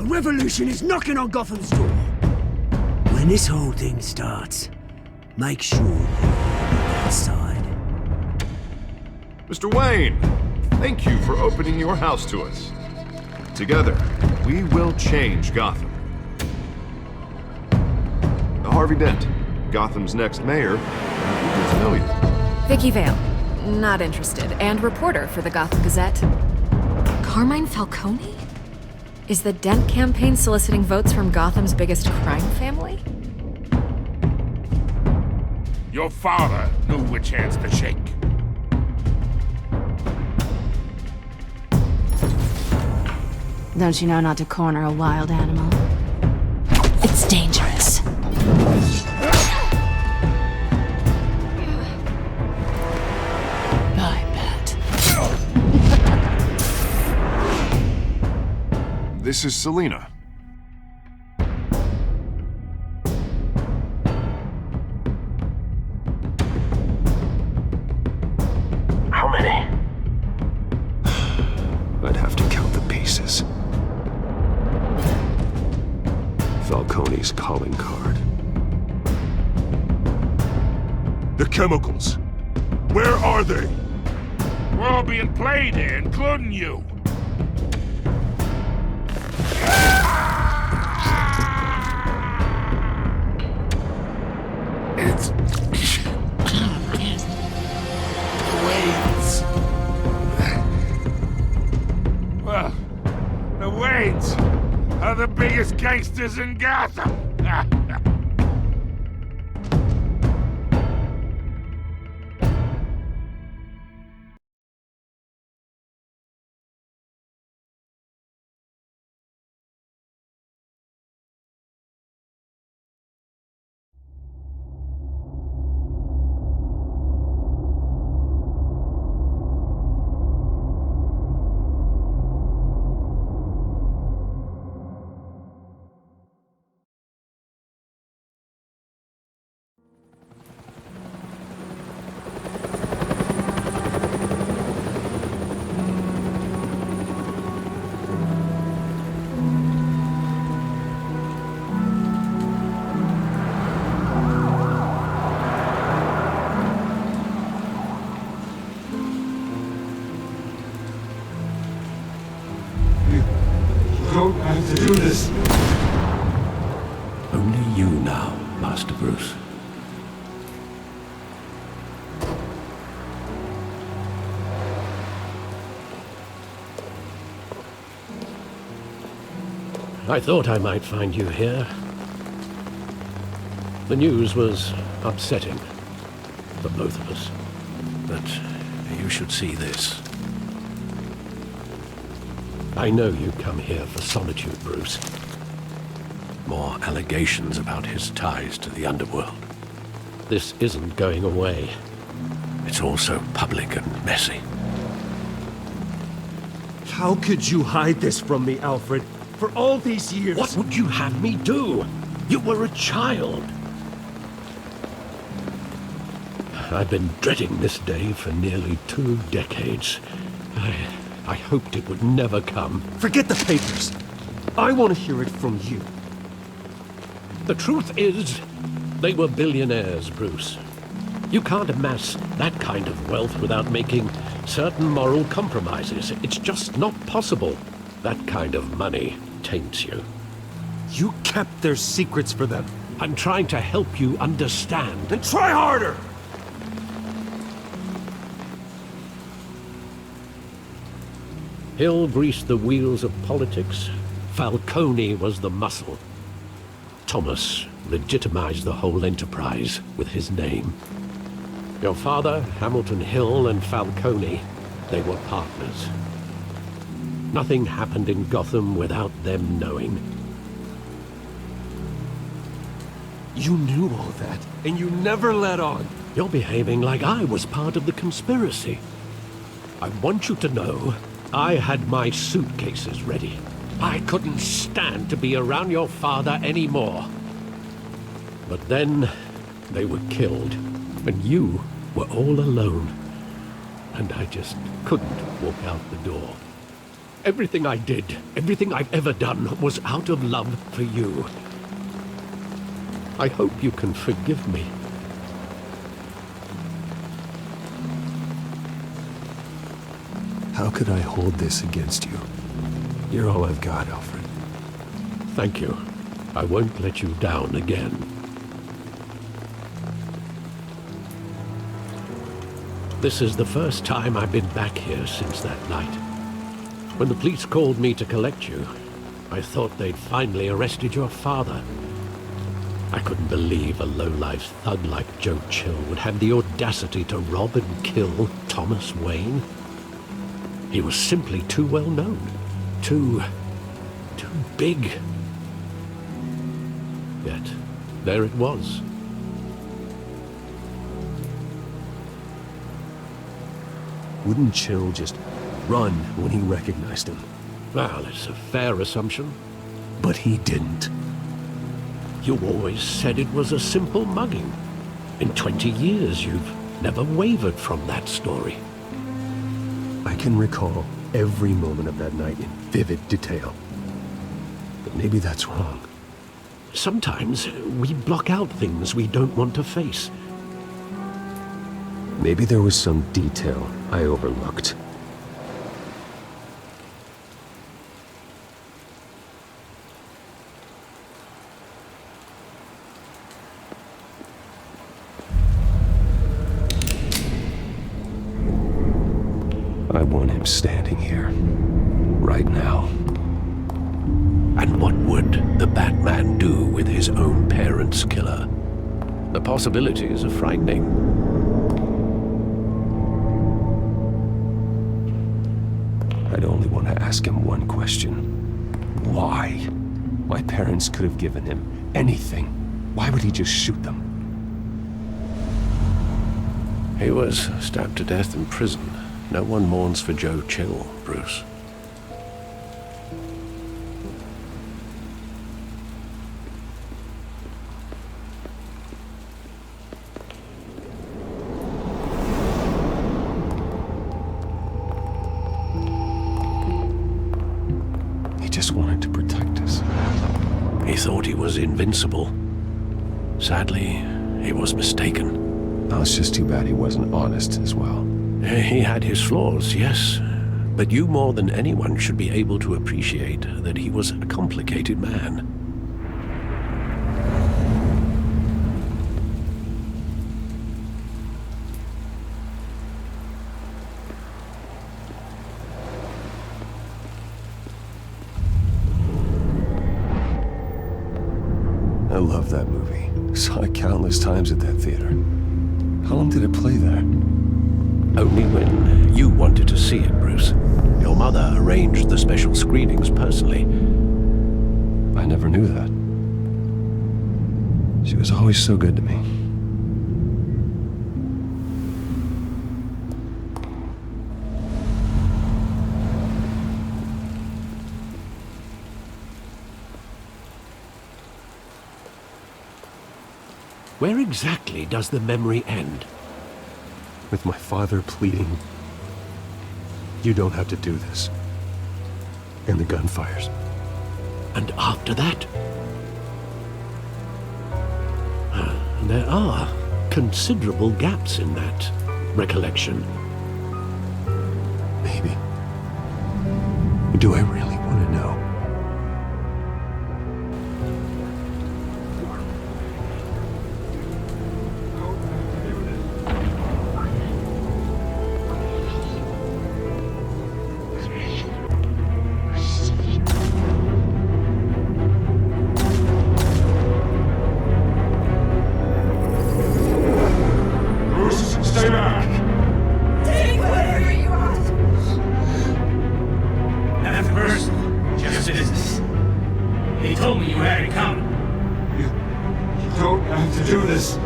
revolution is knocking on Gotham's door. When this whole thing starts, make sure you're outside. Mr. Wayne, thank you for opening your house to us. Together, we will change Gotham. Harvey Dent, Gotham's next mayor, eager to know you. Vicky Vale, not interested, and reporter for the Gotham Gazette. Carmine Falcone? Is the Dent campaign soliciting votes from Gotham's biggest crime family? Your father knew which hands to shake. Don't you know not to corner a wild animal? It's dangerous. I bet. This is Selina. How many? I'd have to count the pieces. Falcone's calling card. The chemicals. Where are they? We're all being played here, including you. It's... Waynes. Well, the Waynes are the biggest gangsters in Gotham. Don't have to do this. Only you now, Master Bruce. I thought I might find you here. The news was upsetting for both of us. But you should see this. I know you come here for solitude, Bruce. More allegations about his ties to the underworld. This isn't going away. It's also public and messy. How could you hide this from me, Alfred? For all these years... What would you have me do? You were a child. I've been dreading this day for nearly 2 decades. I hoped it would never come. Forget the papers. I want to hear it from you. The truth is, they were billionaires, Bruce. You can't amass that kind of wealth without making certain moral compromises. It's just not possible. That kind of money taints you. You kept their secrets for them. I'm trying to help you understand. Then try harder! Hill greased the wheels of politics. Falcone was the muscle. Thomas legitimized the whole enterprise with his name. Your father, Hamilton Hill, and Falcone, they were partners. Nothing happened in Gotham without them knowing. You knew all that, and you never let on. You're behaving like I was part of the conspiracy. I want you to know I had my suitcases ready. I couldn't stand to be around your father anymore. But then they were killed, and you were all alone. And I just couldn't walk out the door. Everything I did, everything I've ever done, was out of love for you. I hope you can forgive me. How could I hold this against you? You're all I've got, Alfred. Thank you. I won't let you down again. This is the first time I've been back here since that night. When the police called me to collect you, I thought they'd finally arrested your father. I couldn't believe a low-life thug like Joe Chill would have the audacity to rob and kill Thomas Wayne. He was simply too well known. Too big. Yet, there it was. Wouldn't Chill just run when he recognized him? Well, it's a fair assumption. But he didn't. You always said it was a simple mugging. In 20 years, you've never wavered from that story. I can recall every moment of that night in vivid detail. But maybe that's wrong. Sometimes we block out things we don't want to face. Maybe there was some detail I overlooked. I want him standing here, right now. And what would the Batman do with his own parents' killer? The possibilities are frightening. I'd only want to ask him one question. Why? My parents could have given him anything. Why would he just shoot them? He was stabbed to death in prison. No one mourns for Joe Chill, Bruce. He just wanted to protect us. He thought he was invincible. Sadly, he was mistaken. Oh, it's just too bad he wasn't honest as well. He had his flaws, yes. But you more than anyone should be able to appreciate that he was a complicated man. I love that movie. Saw it countless times at that theater. How long did it play there? Only when you wanted to see it, Bruce. Your mother arranged the special screenings personally. I never knew that. She was always so good to me. Where exactly does the memory end? With my father pleading, "You don't have to do this." And the gunfires. And after that? There are considerable gaps in that recollection. Maybe. Do I really want to know? Stay back! Take whatever you want! That person just is. He told me you had it coming. You don't have to do this.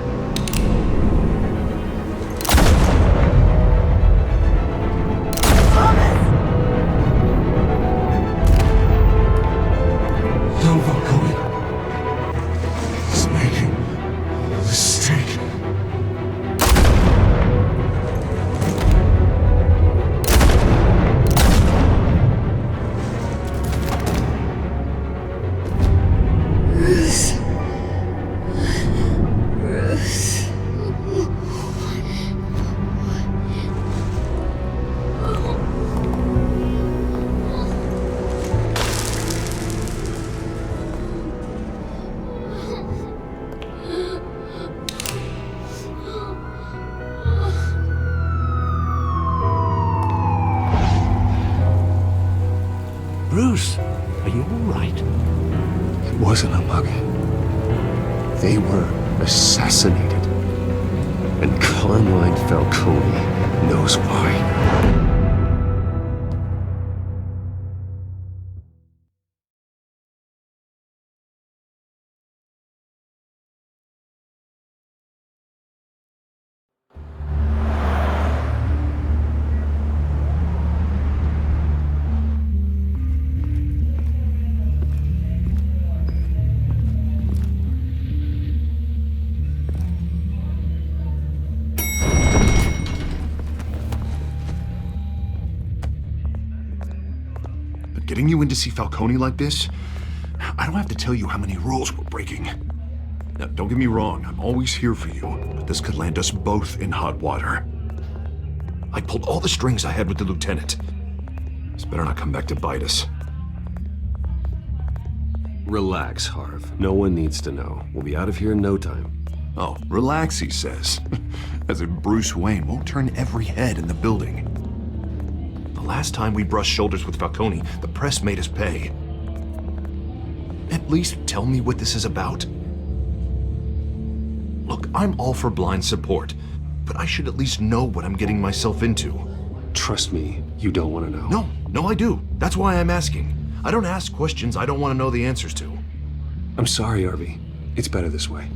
Don't vote, Cody. He's making a mistake. Bruce, are you all right? It wasn't a mug. They were assassinated. And Carmine Falcone knows why. Getting you in to see Falcone like this? I don't have to tell you how many rules we're breaking. Now, don't get me wrong, I'm always here for you, but this could land us both in hot water. I pulled all the strings I had with the lieutenant. This better not come back to bite us. Relax, Harv. No one needs to know. We'll be out of here in no time. Oh, relax, he says. As if Bruce Wayne won't turn every head in the building. The last time we brushed shoulders with Falcone, the press made us pay. At least tell me what this is about. Look, I'm all for blind support, but I should at least know what I'm getting myself into. Trust me, you don't want to know. No, I do. That's why I'm asking. I don't ask questions I don't want to know the answers to. I'm sorry, Harvey. It's better this way.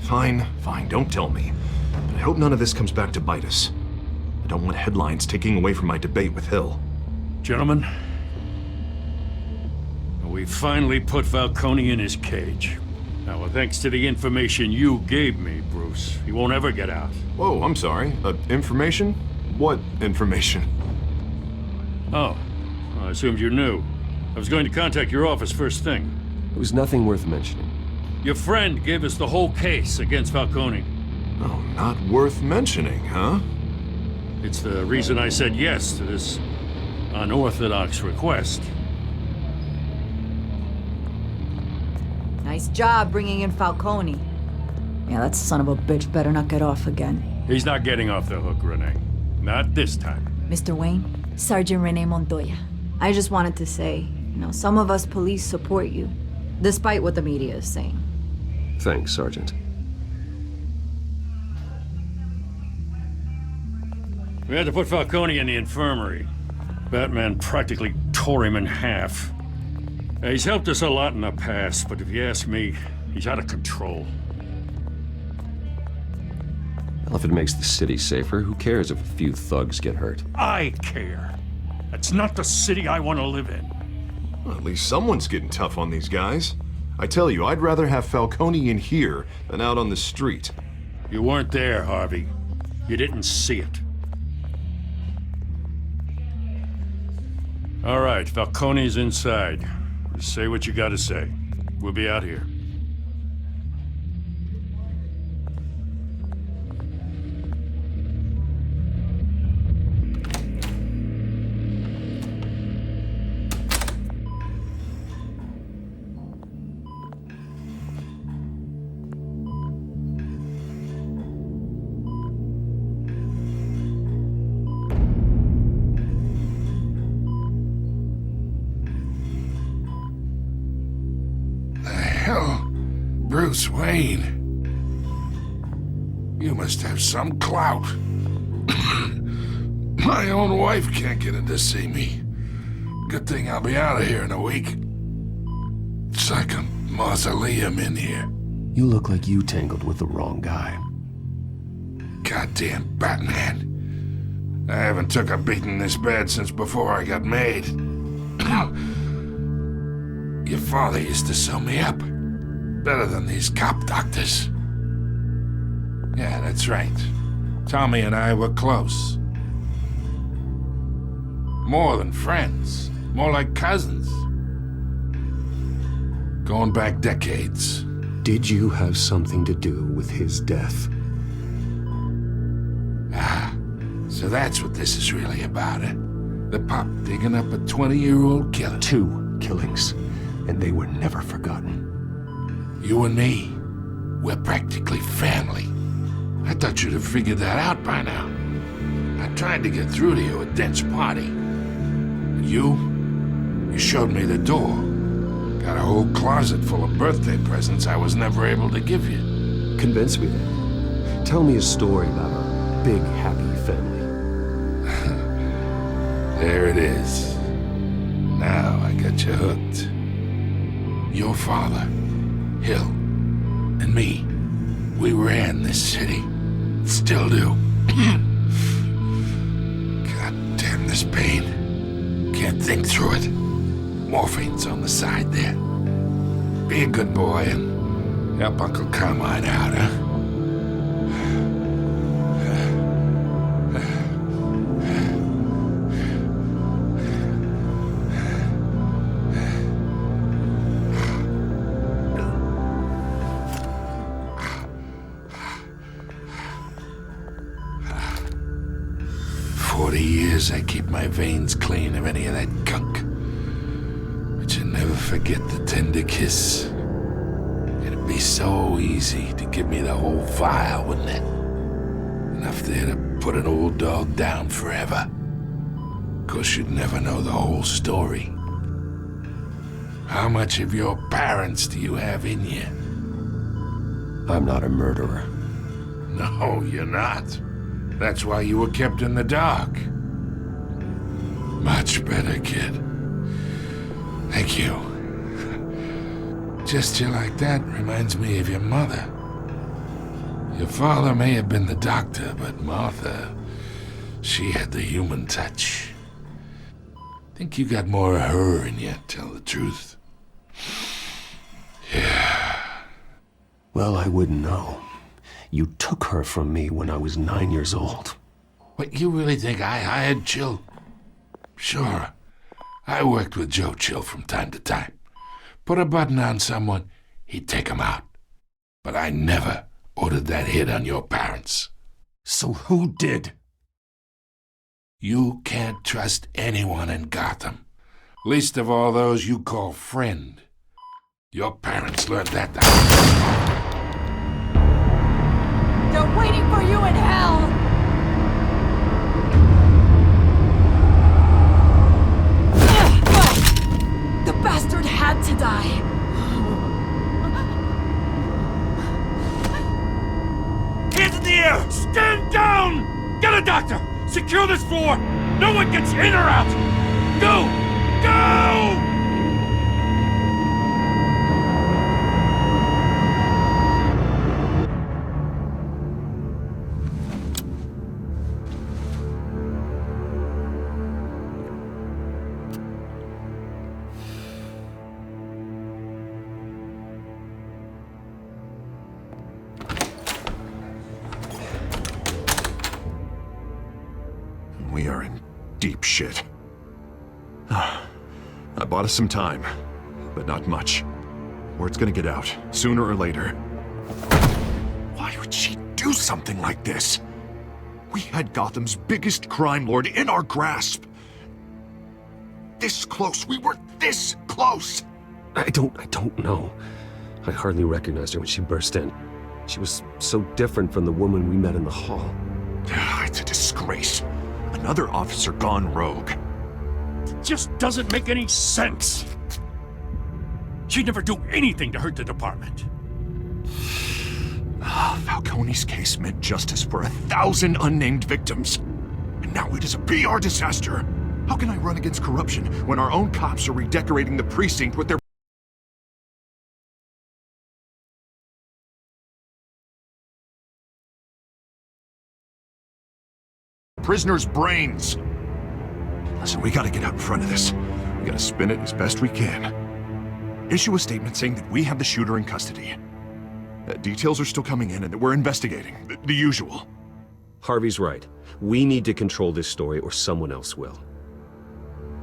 Fine, don't tell me. But I hope none of this comes back to bite us. I don't want headlines taking away from my debate with Hill. Gentlemen, we finally put Falcone in his cage. Now, thanks to the information you gave me, Bruce, he won't ever get out. Whoa, I'm sorry. Information? What information? Oh, I assumed you knew. I was going to contact your office first thing. It was nothing worth mentioning. Your friend gave us the whole case against Falcone. Oh, not worth mentioning, huh? It's the reason I said yes to this unorthodox request. Nice job bringing in Falcone. Yeah, that son of a bitch better not get off again. He's not getting off the hook, Renee. Not this time. Mr. Wayne, Sergeant Renee Montoya. I just wanted to say, some of us police support you, despite what the media is saying. Thanks, Sergeant. We had to put Falcone in the infirmary. Batman practically tore him in half. He's helped us a lot in the past, but if you ask me, he's out of control. Well, if it makes the city safer, who cares if a few thugs get hurt? I care. That's not the city I want to live in. Well, at least someone's getting tough on these guys. I tell you, I'd rather have Falcone in here than out on the street. You weren't there, Harvey. You didn't see it. All right, Falcone's inside. Just say what you gotta say. We'll be out here. Bruce Wayne. You must have some clout. My own wife can't get in to see me. Good thing I'll be out of here in a week. It's like a mausoleum in here. You look like you tangled with the wrong guy. Goddamn Batman. I haven't took a beating this bad since before I got made. Your father used to sew me up. Better than these cop doctors. Yeah, that's right. Tommy and I were close. More than friends. More like cousins. Going back decades. Did you have something to do with his death? Ah, so that's what this is really about, eh? The pop digging up a 20-year-old killer. 2 killings, and they were never forgotten. You and me, we're practically family. I thought you'd have figured that out by now. I tried to get through to you at Dent's party. But You? You showed me the door. Got a whole closet full of birthday presents I was never able to give you. Convince me then. Tell me a story about our big, happy family. There it is. Now I got you hooked. Your father, Hill, and me, we ran this city. Still do. God damn this pain. Can't think through it. Morphine's on the side there. Be a good boy and help Uncle Carmine out, huh? 40 years I keep my veins clean of any of that gunk. But you never forget the tender kiss. It'd be so easy to give me the whole file, wouldn't it? Enough there to put an old dog down forever. 'Cause you'd never know the whole story. How much of your parents do you have in you? I'm not a murderer. No, you're not. That's why you were kept in the dark. Much better, kid. Thank you. Gesture like that reminds me of your mother. Your father may have been the doctor, but Martha, she had the human touch. Think you got more of her in you, tell the truth. Yeah. Well, I wouldn't know. You took her from me when I was 9 years old. What, you really think I hired Chill? Sure. I worked with Joe Chill from time to time. Put a button on someone, he'd take him out. But I never ordered that hit on your parents. So who did? You can't trust anyone in Gotham. Least of all those you call friend. Your parents learned that. They're waiting for you in hell! The bastard had to die. Hands in the air! Stand down! Get a doctor! Secure this floor! No one gets in or out! Go! Go! We are in deep shit. I bought us some time, but not much. Word's gonna get out, sooner or later. Why would she do something like this? We had Gotham's biggest crime lord in our grasp. This close, we were this close! I don't know. I hardly recognized her when she burst in. She was so different from the woman we met in the hall. It's a disgrace. Another officer gone rogue. It just doesn't make any sense. She'd never do anything to hurt the department. Falcone's case meant justice for 1,000 unnamed victims. And now it is a PR disaster. How can I run against corruption when our own cops are redecorating the precinct with their prisoners' brains? Listen, we gotta get out in front of this. We gotta spin it as best we can. Issue a statement saying that we have the shooter in custody. Details are still coming in and that we're investigating. The usual. Harvey's right. We need to control this story or someone else will.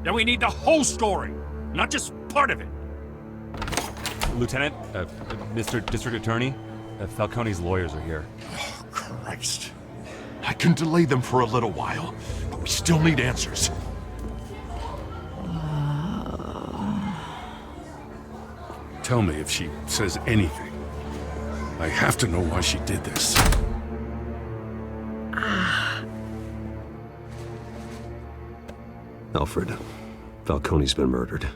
Then we need the whole story, not just part of it. Lieutenant, Mr. District Attorney, Falcone's lawyers are here. Oh, Christ. I can delay them for a little while, but we still need answers. Tell me if she says anything. I have to know why she did this. Alfred, Falcone's been murdered.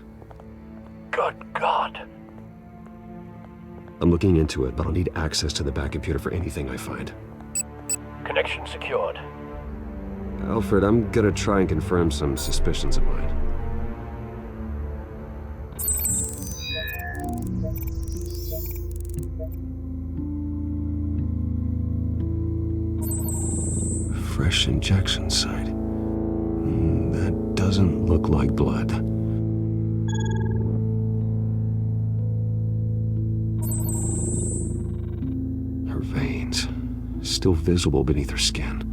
Good God. I'm looking into it, but I'll need access to the back computer for anything I find. Connection secured. Alfred, I'm gonna try and confirm some suspicions of mine. Fresh injection site. That doesn't look like blood. Her veins, still visible beneath her skin.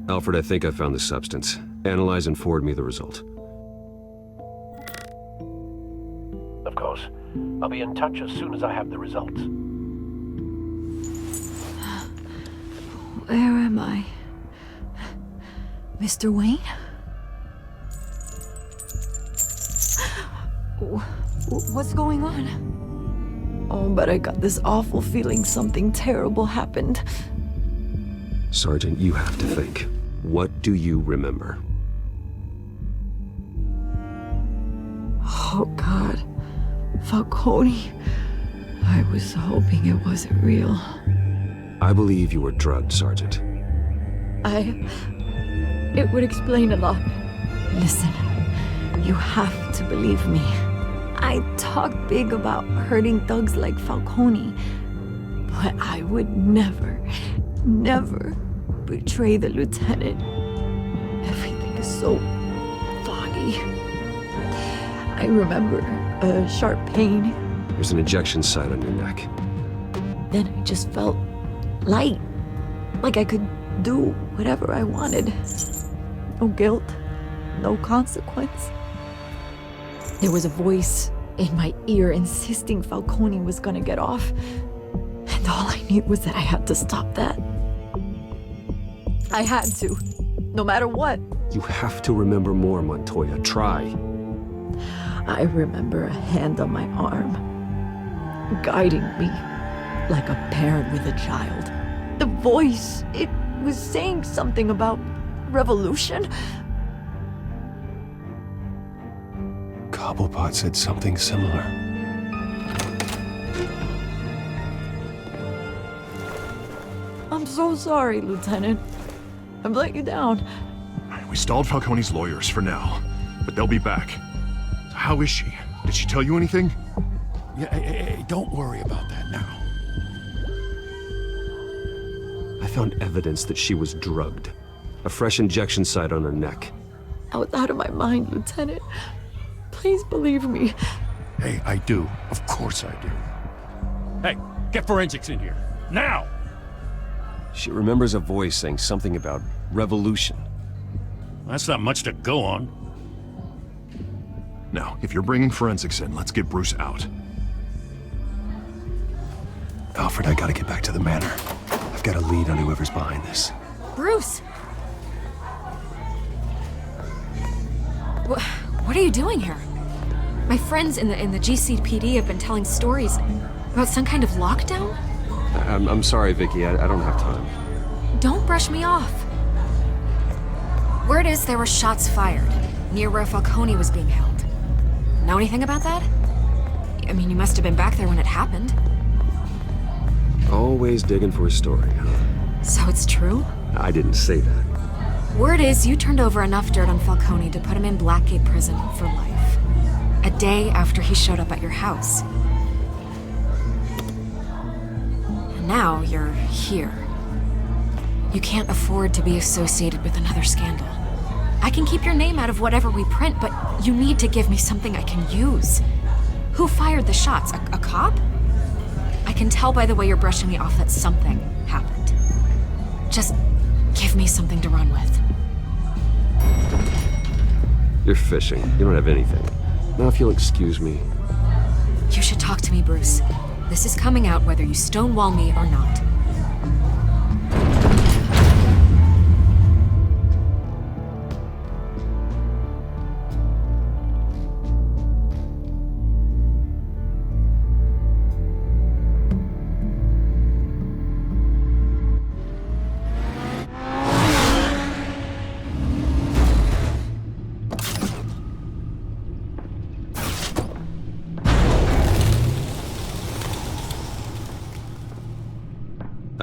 Alfred, I think I found the substance. Analyze and forward me the result. Of course. I'll be in touch as soon as I have the results. Where am I? Mr. Wayne? What's going on? Oh, but I got this awful feeling something terrible happened. Sergeant, you have to think. What do you remember? Oh, God. Falcone. I was hoping it wasn't real. I believe you were drugged, Sergeant. It would explain a lot. Listen, you have to believe me. I talk big about hurting thugs like Falcone, but I would never betray the lieutenant. Everything is so foggy. I remember a sharp pain. There's an injection site on your neck. Then I just felt light, like I could do whatever I wanted. No guilt, no consequence. There was a voice in my ear insisting Falcone was gonna get off, and all I knew was that I had to stop that. I had to, no matter what. You have to remember more, Montoya. Try. I remember a hand on my arm, guiding me like a parent with a child. The voice, it was saying something about revolution. Cobblepot said something similar. I'm so sorry, Lieutenant. I've let you down. We stalled Falcone's lawyers for now, but they'll be back. How is she? Did she tell you anything? Yeah, hey, don't worry about that now. I found evidence that she was drugged. A fresh injection site on her neck. I was out of my mind, Lieutenant. Please believe me. Hey, I do. Of course I do. Hey, get forensics in here. Now! She remembers a voice saying something about revolution. That's not much to go on. Now, if you're bringing forensics in, let's get Bruce out. Alfred, I gotta get back to the manor. I've got a lead on whoever's behind this. Bruce! What are you doing here? My friends in the GCPD have been telling stories about some kind of lockdown? I'm sorry, Vicky. I don't have time. Don't brush me off. Word is there were shots fired near where Falcone was being held. Know anything about that? I mean, you must have been back there when it happened. Always digging for a story, huh? So it's true? I didn't say that. Word is you turned over enough dirt on Falcone to put him in Blackgate Prison for life. A day after he showed up at your house. And now you're here. You can't afford to be associated with another scandal. I can keep your name out of whatever we print, but you need to give me something I can use. Who fired the shots? A cop? I can tell by the way you're brushing me off that something happened. Just give me something to run with. You're fishing. You don't have anything. Now if you'll excuse me. You should talk to me, Bruce. This is coming out whether you stonewall me or not.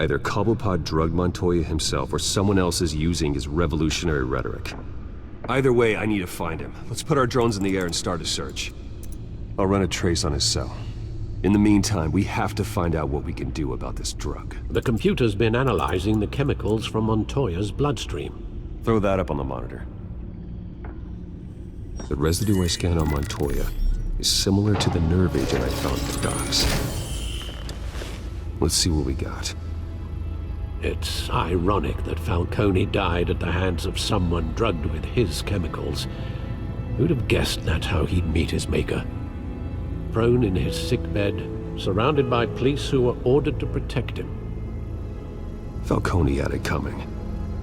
Either Cobblepot drugged Montoya himself, or someone else is using his revolutionary rhetoric. Either way, I need to find him. Let's put our drones in the air and start a search. I'll run a trace on his cell. In the meantime, we have to find out what we can do about this drug. The computer's been analyzing the chemicals from Montoya's bloodstream. Throw that up on the monitor. The residue I scanned on Montoya is similar to the nerve agent I found at the docks. Let's see what we got. It's ironic that Falcone died at the hands of someone drugged with his chemicals. Who'd have guessed that's how he'd meet his maker? Prone in his sickbed, surrounded by police who were ordered to protect him. Falcone had it coming.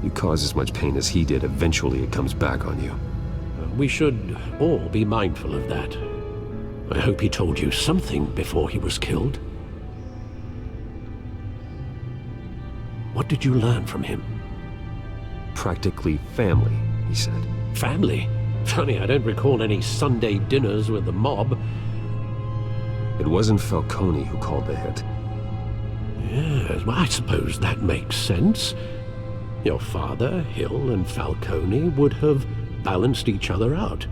You cause as much pain as he did, eventually it comes back on you. We should all be mindful of that. I hope he told you something before he was killed. What did you learn from him? Practically family, he said. Family? Funny, I don't recall any Sunday dinners with the mob. It wasn't Falcone who called the hit. Yes, well, I suppose that makes sense. Your father, Hill, and Falcone would have balanced each other out.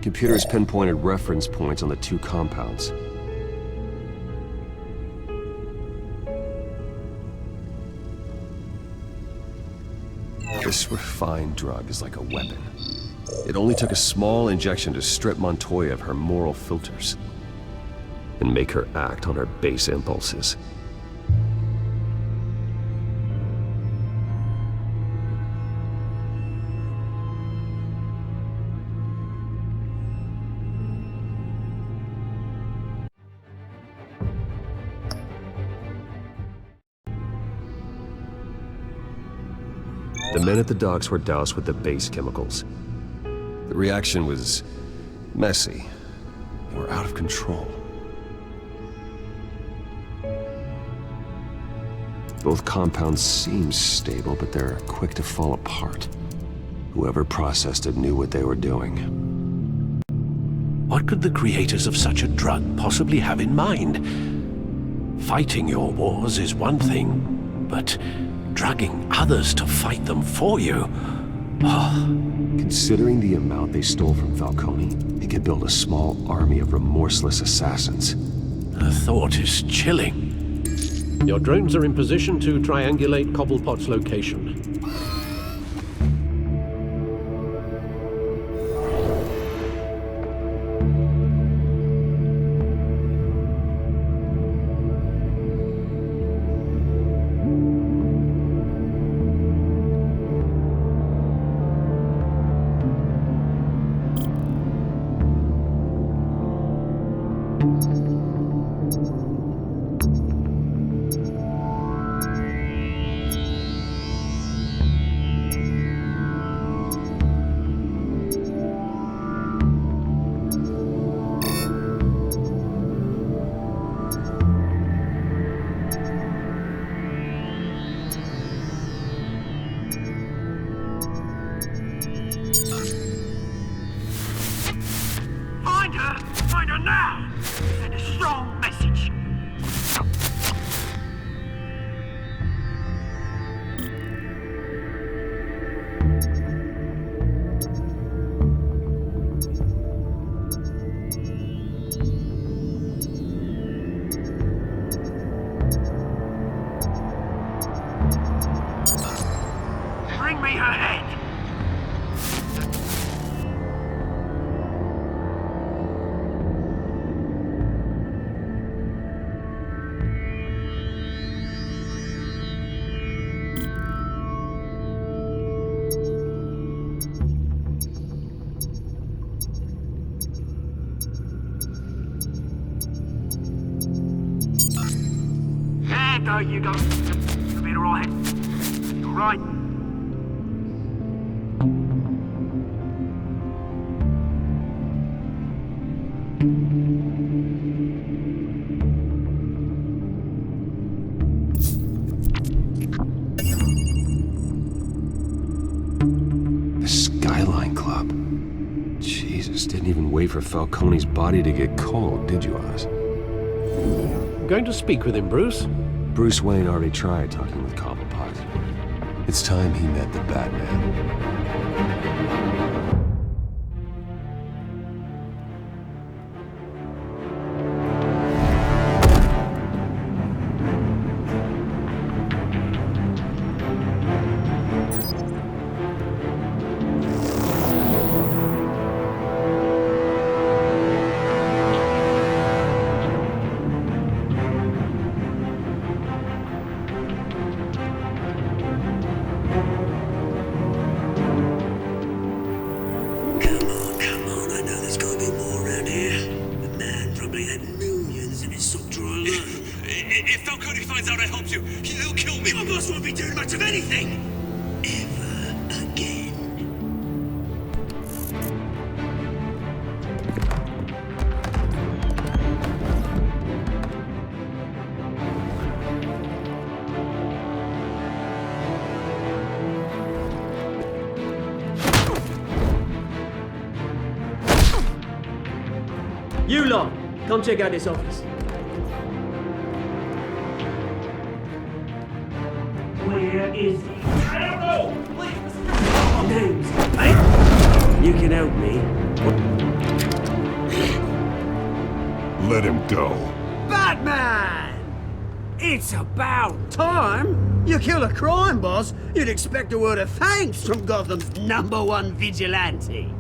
Computers pinpointed reference points on the two compounds. This refined drug is like a weapon. It only took a small injection to strip Montoya of her moral filters and make her act on her base impulses. The men at the docks were doused with the base chemicals. The reaction was messy. They were out of control. Both compounds seem stable, but they're quick to fall apart. Whoever processed it knew what they were doing. What could the creators of such a drug possibly have in mind? Fighting your wars is one thing, but drugging others to fight them for you? Considering the amount they stole from Falcone, they could build a small army of remorseless assassins. The thought is chilling. Your drones are in position to triangulate Cobblepot's location. Find her now! Send a strong message. Bring me her head! There you go. You'll be alright. Alright. The Skyline Club. Jesus, didn't even wait for Falcone's body to get cold, did you, Oz? Going to speak with him, Bruce? Bruce Wayne already tried talking with Cobblepot. It's time he met the Batman. If Falcone finds out I helped you, he'll kill me. Your boss won't be doing much of anything. Ever again. You lot, come check out this office. Where is he? I don't know! Please! Names, mate. You can help me. Let him go. Batman! It's about time! You kill a crime boss, you'd expect a word of thanks from Gotham's #1 vigilante.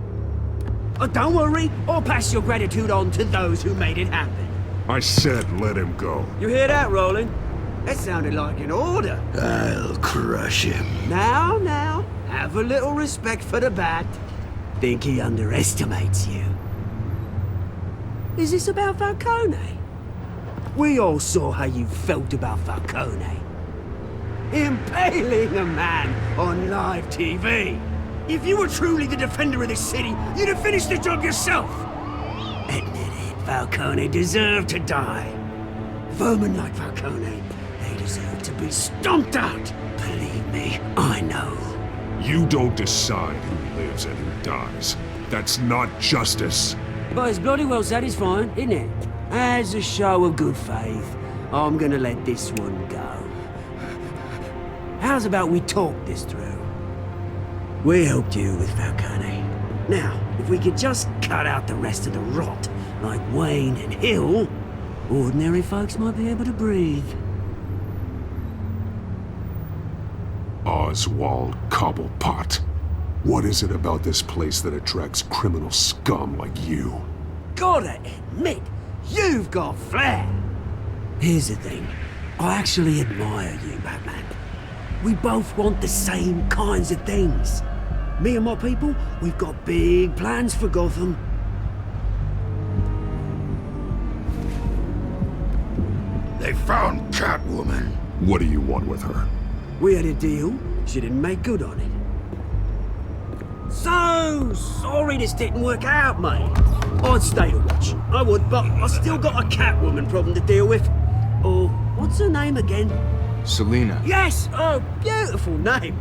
Oh, don't worry, I'll pass your gratitude on to those who made it happen. I said let him go. You hear that, Roland? That sounded like an order. I'll crush him. Now, have a little respect for the Bat. Think he underestimates you. Is this about Falcone? We all saw how you felt about Falcone. Impaling a man on live TV. If you were truly the defender of this city, you'd have finished the job yourself. Admit it, Falcone deserved to die. Vermin like Falcone, they deserve to be stomped out. Believe me, I know. You don't decide who lives and who dies. That's not justice. But it's bloody well satisfying, isn't it? As a show of good faith, I'm gonna let this one go. How's about we talk this through? We helped you with Falcone. Now, if we could just cut out the rest of the rot, like Wayne and Hill, ordinary folks might be able to breathe. Oswald Cobblepot. What is it about this place that attracts criminal scum like you? Gotta admit, you've got flair. Here's the thing. I actually admire you, Batman. We both want the same kinds of things. Me and my people, we've got big plans for Gotham. They found Catwoman. What do you want with her? We had a deal. She didn't make good on it. So sorry this didn't work out, mate. I'd stay to watch. I would, but I still got a Catwoman problem to deal with. Oh, what's her name again? Selina. Yes! Oh, beautiful name.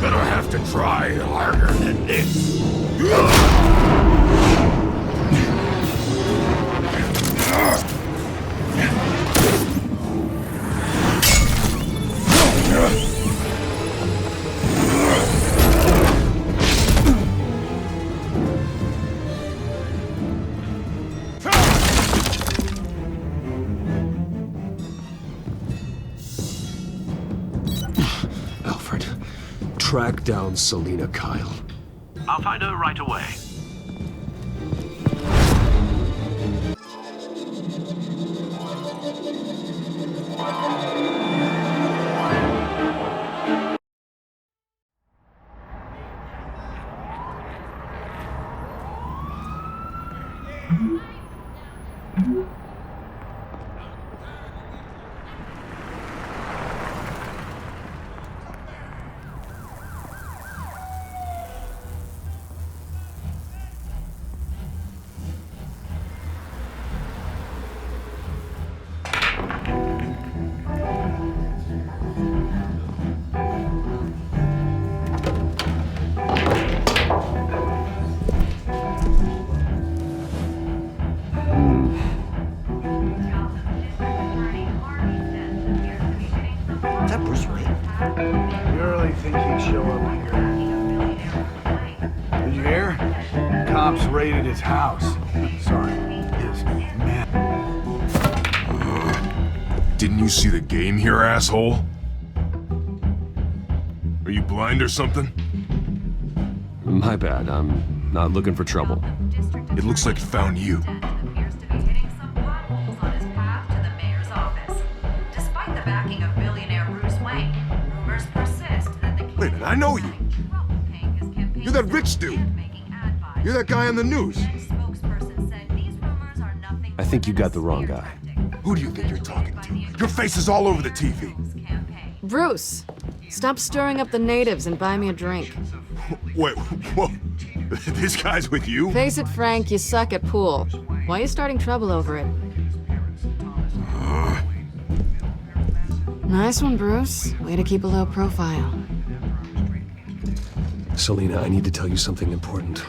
Gonna have to try harder than this. Track down Selina Kyle. I'll find her right away. Raided his house. Sorry, his man. Didn't you see the game here, asshole? Are you blind or something? My bad, I'm not looking for trouble. It looks like it found you. Wait a minute, I know you. You're that rich dude. You're that guy on the news. I think you got the wrong guy. Who do you think you're talking to? Your face is all over the TV. Bruce, stop stirring up the natives and buy me a drink. Wait, whoa. This guy's with you? Face it, Frank, you suck at pool. Why are you starting trouble over it? Nice one, Bruce. Way to keep a low profile. Selina, I need to tell you something important.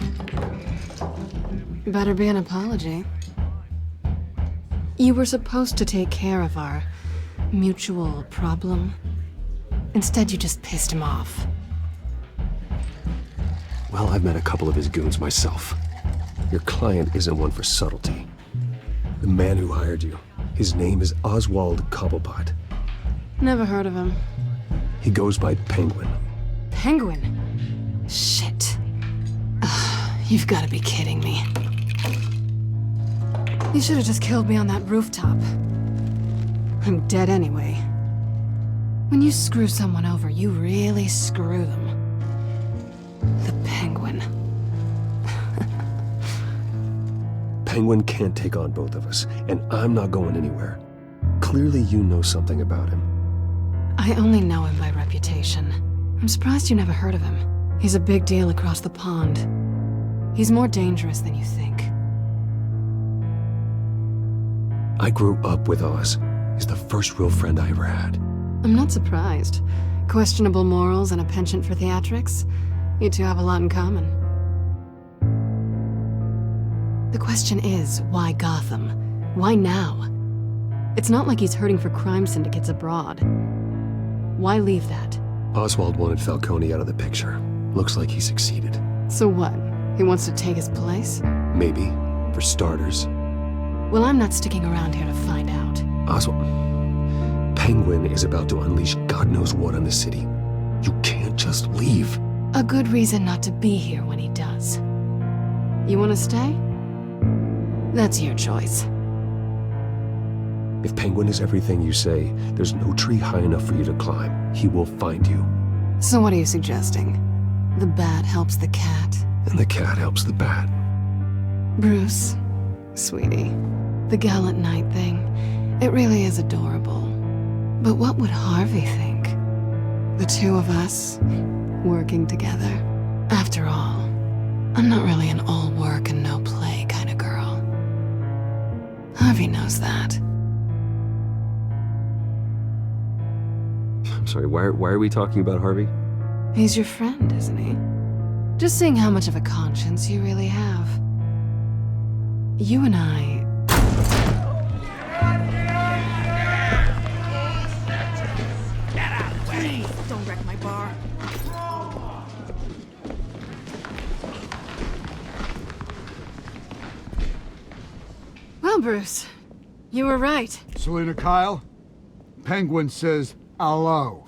Better be an apology. You were supposed to take care of our mutual problem. Instead, you just pissed him off. Well, I've met a couple of his goons myself. Your client isn't one for subtlety. The man who hired you, his name is Oswald Cobblepot. Never heard of him. He goes by Penguin. Penguin? Shit. You've got to be kidding me. You should have just killed me on that rooftop. I'm dead anyway. When you screw someone over, you really screw them. The Penguin. Penguin can't take on both of us, and I'm not going anywhere. Clearly you know something about him. I only know him by reputation. I'm surprised you never heard of him. He's a big deal across the pond. He's more dangerous than you think. I grew up with Oz. He's the first real friend I ever had. I'm not surprised. Questionable morals and a penchant for theatrics. You two have a lot in common. The question is, why Gotham? Why now? It's not like he's hurting for crime syndicates abroad. Why leave that? Oswald wanted Falcone out of the picture. Looks like he succeeded. So what? He wants to take his place? Maybe. For starters. Well, I'm not sticking around here to find out. Oswald... Penguin is about to unleash God knows what on the city. You can't just leave. A good reason not to be here when he does. You want to stay? That's your choice. If Penguin is everything you say, there's no tree high enough for you to climb. He will find you. So what are you suggesting? The bat helps the cat. And the cat helps the bat. Bruce, sweetie, the gallant knight thing, it really is adorable. But what would Harvey think? The two of us, working together. After all, I'm not really an all work and no play kind of girl. Harvey knows that. I'm sorry, why are we talking about Harvey? He's your friend, isn't he? Just seeing how much of a conscience you really have. You and I... Get out of the way! Please, don't wreck my bar. Well, Bruce, you were right. Selina Kyle, Penguin says hello.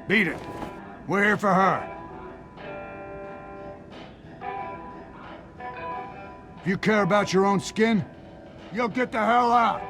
Beat it. We're here for her. If you care about your own skin, you'll get the hell out.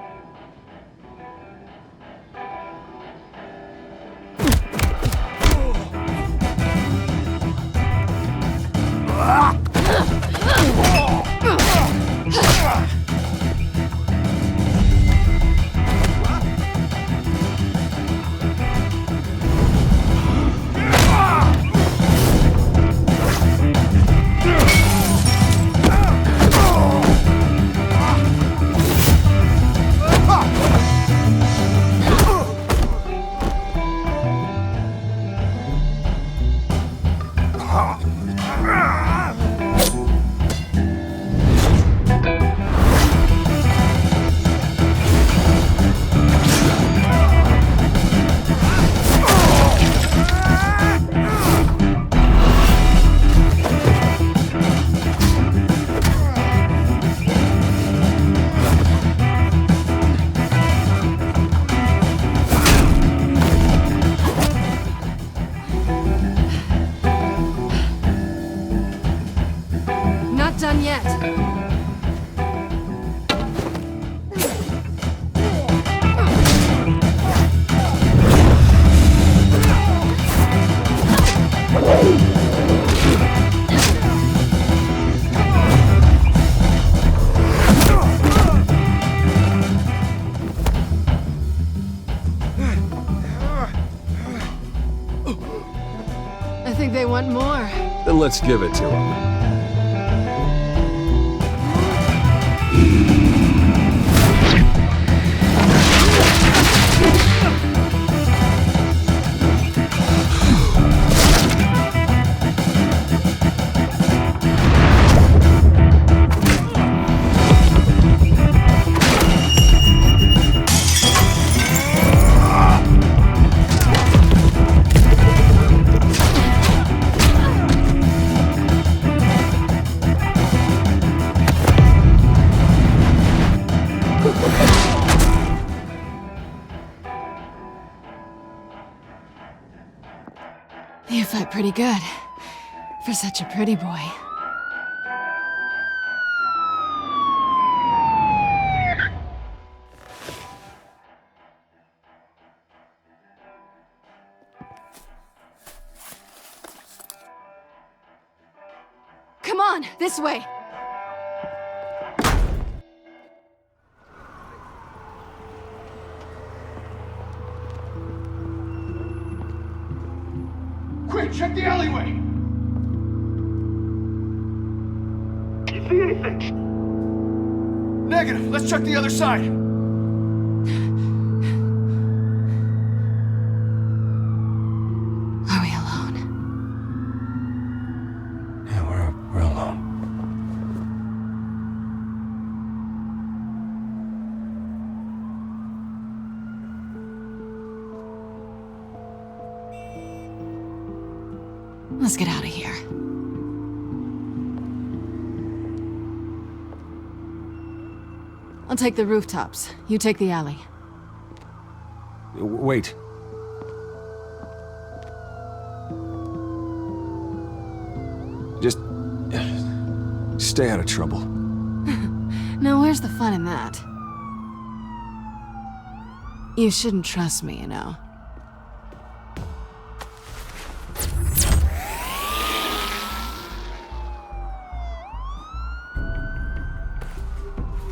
Not done yet. I think they want more. Then let's give it to them. You fight pretty good. For such a pretty boy. Come on, this way. Quick, check the alleyway! You see anything? Negative. Let's check the other side. Are we alone? Yeah, we're alone. Let's get out of here. I'll take the rooftops. You take the alley. Wait. Just stay out of trouble. Now, where's the fun in that? You shouldn't trust me, you know.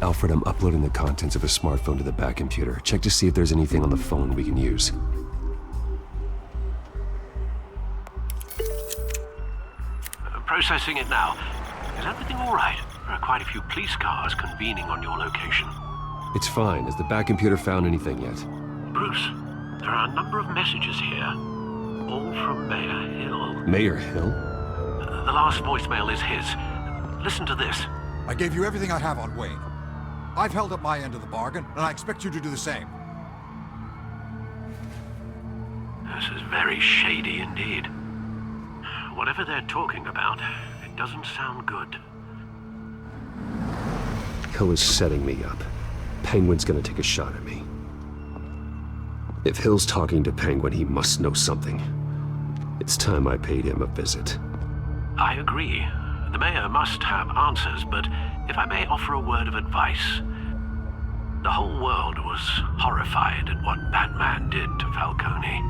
Alfred, I'm uploading the contents of a smartphone to the back computer. Check to see if there's anything on the phone we can use. Processing it now. Is everything all right? There are quite a few police cars convening on your location. It's fine. Has the back computer found anything yet? Bruce, there are a number of messages here. All from Mayor Hill. Mayor Hill? The last voicemail is his. Listen to this. I gave you everything I have on Wayne. I've held up my end of the bargain, and I expect you to do the same. This is very shady indeed. Whatever they're talking about, it doesn't sound good. Hill is setting me up. Penguin's gonna take a shot at me. If Hill's talking to Penguin, he must know something. It's time I paid him a visit. I agree. The mayor must have answers, but if I may offer a word of advice. The whole world was horrified at what Batman did to Falcone.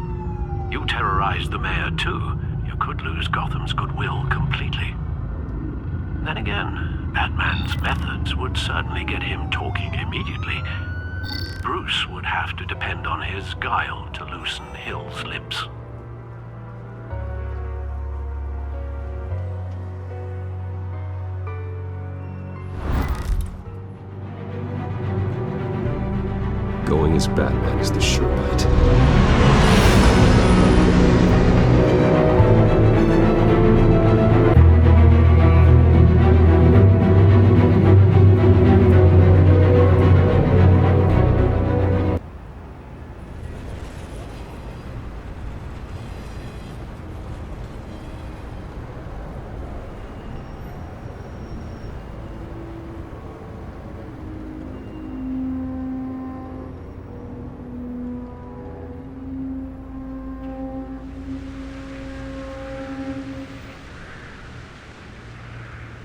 You terrorized the mayor too. You could lose Gotham's goodwill completely. Then again, Batman's methods would certainly get him talking immediately. Bruce would have to depend on his guile to loosen Hill's lips. Going as Batman is the sure bet.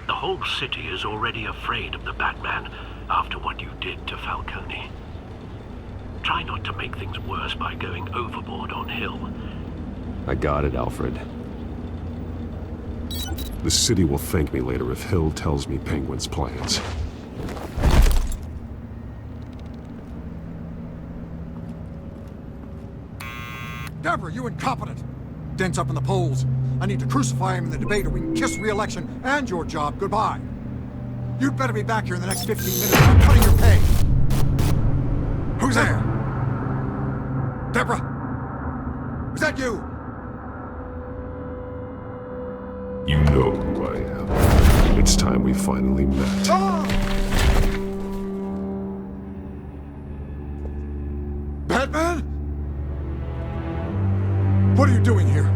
The whole city is already afraid of the Batman after what you did to Falcone. Try not to make things worse by going overboard on Hill. I got it, Alfred. The city will thank me later if Hill tells me Penguin's plans. Deborah, you incompetent! Dent's up in the polls. I need to crucify him in the debate or we can kiss re-election and your job goodbye. You'd better be back here in the next 15 minutes or I'm cutting your pay. Who's there? Deborah? Is that you? You know who I am. It's time we finally met. Batman? What are you doing here?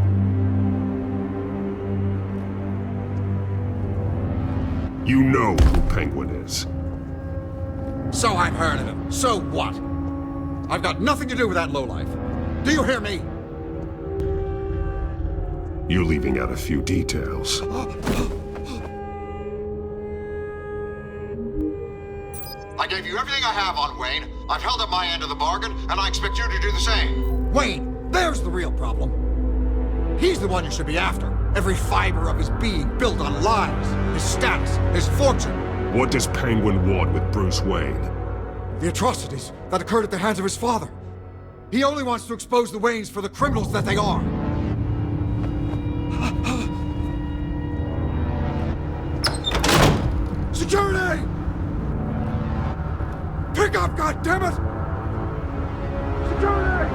You know who Penguin is. So I've heard of him. So what? I've got nothing to do with that lowlife. Do you hear me? You're leaving out a few details. I gave you everything I have on Wayne. I've held up my end of the bargain, and I expect you to do the same. Wayne, there's the real problem. He's the one you should be after. Every fiber of his being built on lies, his status, his fortune. What does Penguin want with Bruce Wayne? The atrocities that occurred at the hands of his father. He only wants to expose the Waynes for the criminals that they are. Security! Pick up, goddammit! Security!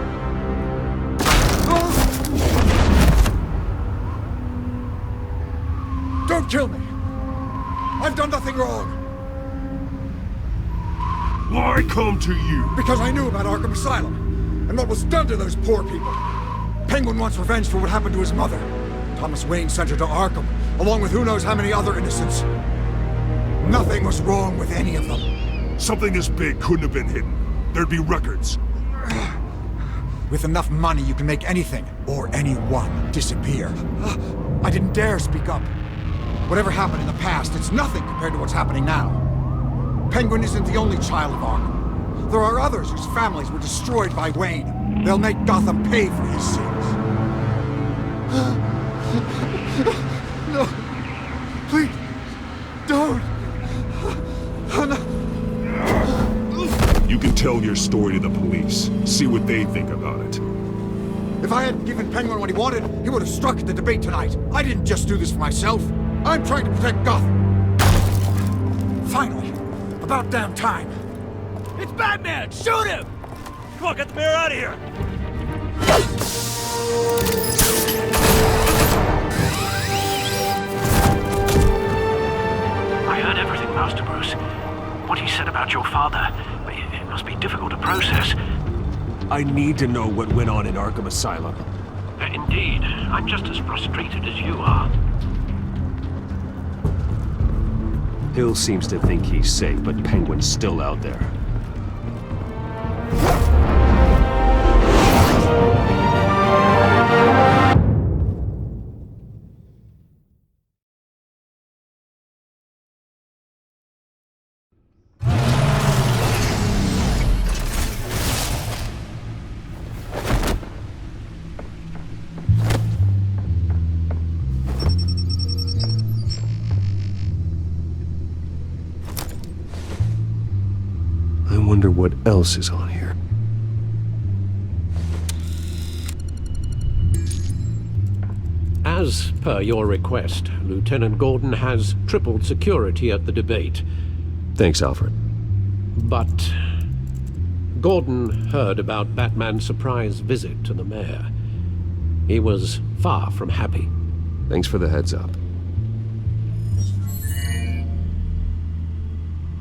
Don't kill me! I've done nothing wrong! Why come to you? Because I knew about Arkham Asylum, and what was done to those poor people. Penguin wants revenge for what happened to his mother. Thomas Wayne sent her to Arkham, along with who knows how many other innocents. Nothing was wrong with any of them. Something this big couldn't have been hidden. There'd be records. With enough money, you can make anything, or anyone, disappear. I didn't dare speak up. Whatever happened in the past, it's nothing compared to what's happening now. Penguin isn't the only child of Arkham. There are others whose families were destroyed by Wayne. They'll make Gotham pay for his sins. No. Please. Don't. Oh, no. You can tell your story to the police. See what they think about it. If I hadn't given Penguin what he wanted, he would have struck at the debate tonight. I didn't just do this for myself. I'm trying to protect Gotham. Finally. About damn time. It's Batman! Shoot him! Come on, get the mayor out of here! I heard everything, Master Bruce. What he said about your father, it must be difficult to process. I need to know what went on in Arkham Asylum. Indeed. I'm just as frustrated as you are. Hill seems to think he's safe, but Penguin's still out there. else is on here? As per your request, Lieutenant Gordon has tripled security at the debate. Thanks, Alfred. But Gordon heard about Batman's surprise visit to the mayor. He was far from happy. Thanks for the heads up.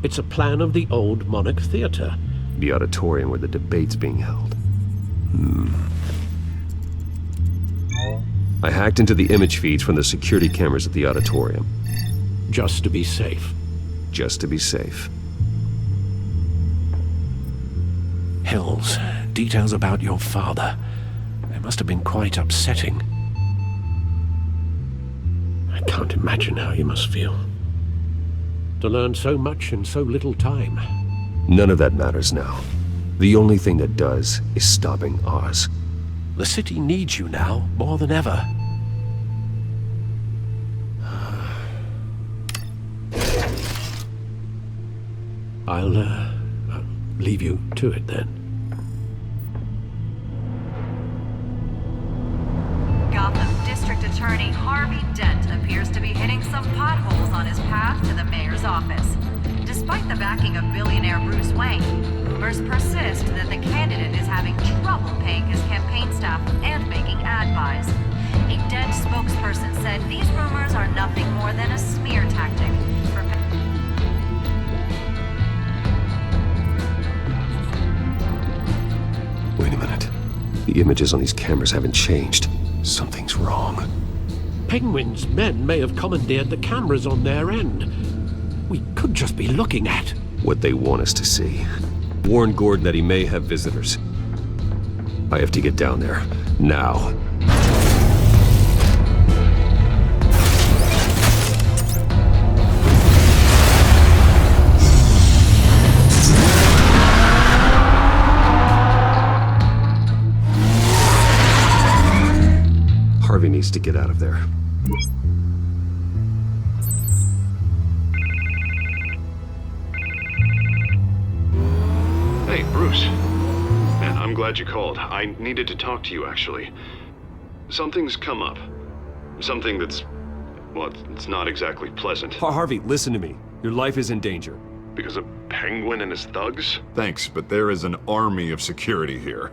It's a plan of the old Monarch Theater. The auditorium where the debate's being held. I hacked into the image feeds from the security cameras at the auditorium. Just to be safe. Just to be safe. Hills, details about your father. They must have been quite upsetting. I can't imagine how you must feel. To learn so much in so little time. None of that matters now. The only thing that does is stopping Oz. The city needs you now, more than ever. I'll leave you to it then. Gotham District Attorney Harvey Dent appears to be hitting some potholes on his path to the mayor's office. Despite the backing of billionaire Bruce Wayne, rumors persist that the candidate is having trouble paying his campaign staff and making ad buys. A Dent spokesperson said these rumors are nothing more than a smear tactic for... Wait a minute. The images on these cameras haven't changed. Something's wrong. Penguin's men may have commandeered the cameras on their end. We could just be looking at what they want us to see. Warn Gordon that he may have visitors. I have to get down there. Now. Harvey needs to get out of there. Hey, Bruce. Man, I'm glad you called. I needed to talk to you, actually. Something's come up. Something that's... well, it's not exactly pleasant. Harvey, listen to me. Your life is in danger. Because of Penguin and his thugs? Thanks, but there is an army of security here.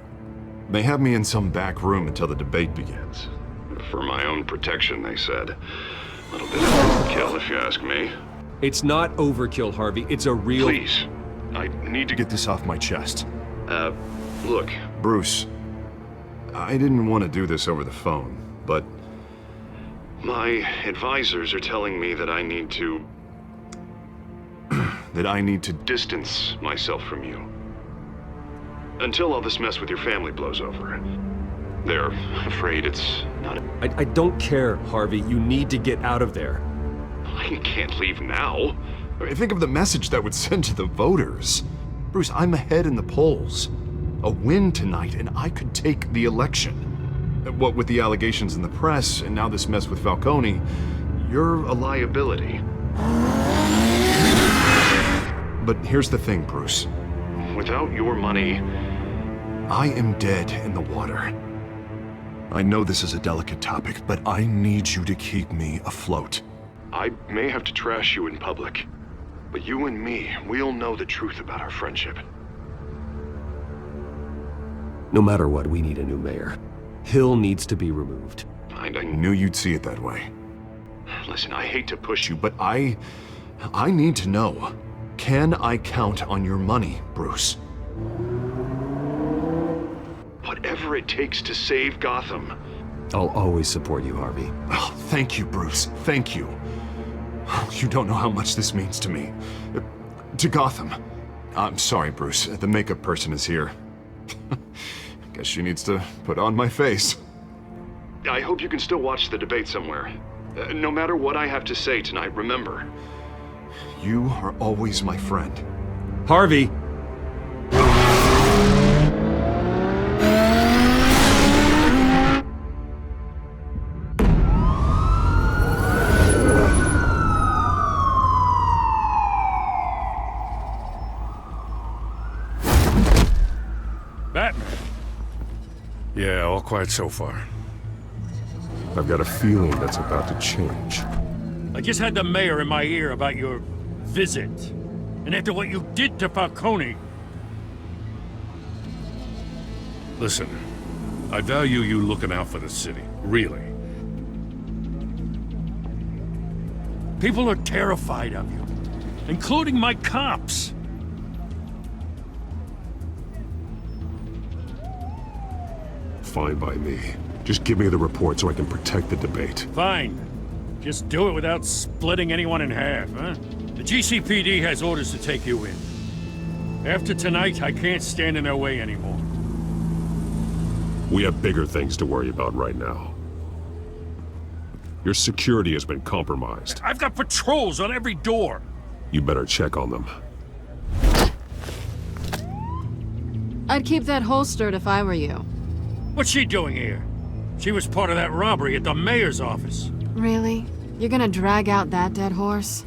They have me in some back room until the debate begins. For my own protection, they said. A little bit of overkill, if you ask me. It's not overkill, Harvey. It's a real... Please. I need to get this off my chest. Look, Bruce. I didn't want to do this over the phone, but... my advisors are telling me that I need to... that I need to distance myself from you. Until all this mess with your family blows over. They're afraid it's not... I don't care, Harvey. You need to get out of there. I can't leave now. I mean, think of the message that would send to the voters. Bruce, I'm ahead in the polls. A win tonight, and I could take the election. What with the allegations in the press, and now this mess with Falcone, you're a liability. But here's the thing, Bruce. Without your money, I am dead in the water. I know this is a delicate topic, but I need you to keep me afloat. I may have to trash you in public, but you and me, we'll know the truth about our friendship. No matter what, we need a new mayor. Hill needs to be removed. I knew you'd see it that way. Listen, I hate to push you, but I need to know. Can I count on your money, Bruce? Whatever it takes to save Gotham. I'll always support you, Harvey. Oh, thank you, Bruce. Thank you. You don't know how much this means to me. To Gotham. I'm sorry, Bruce. The makeup person is here. Guess she needs to put on my face. I hope you can still watch the debate somewhere. No matter what I have to say tonight, remember, you are always my friend. Harvey! Yeah, all quiet so far. I've got a feeling that's about to change. I just had the mayor in my ear about your visit. And after what you did to Falcone... Listen, I value you looking out for the city, really. People are terrified of you, including my cops. Fine by me. Just give me the report so I can protect the debate. Fine. Just do it without splitting anyone in half, huh? The GCPD has orders to take you in. After tonight, I can't stand in their way anymore. We have bigger things to worry about right now. Your security has been compromised. I've got patrols on every door. You better check on them. I'd keep that holstered if I were you. What's she doing here? She was part of that robbery at the mayor's office. Really? You're gonna drag out that dead horse?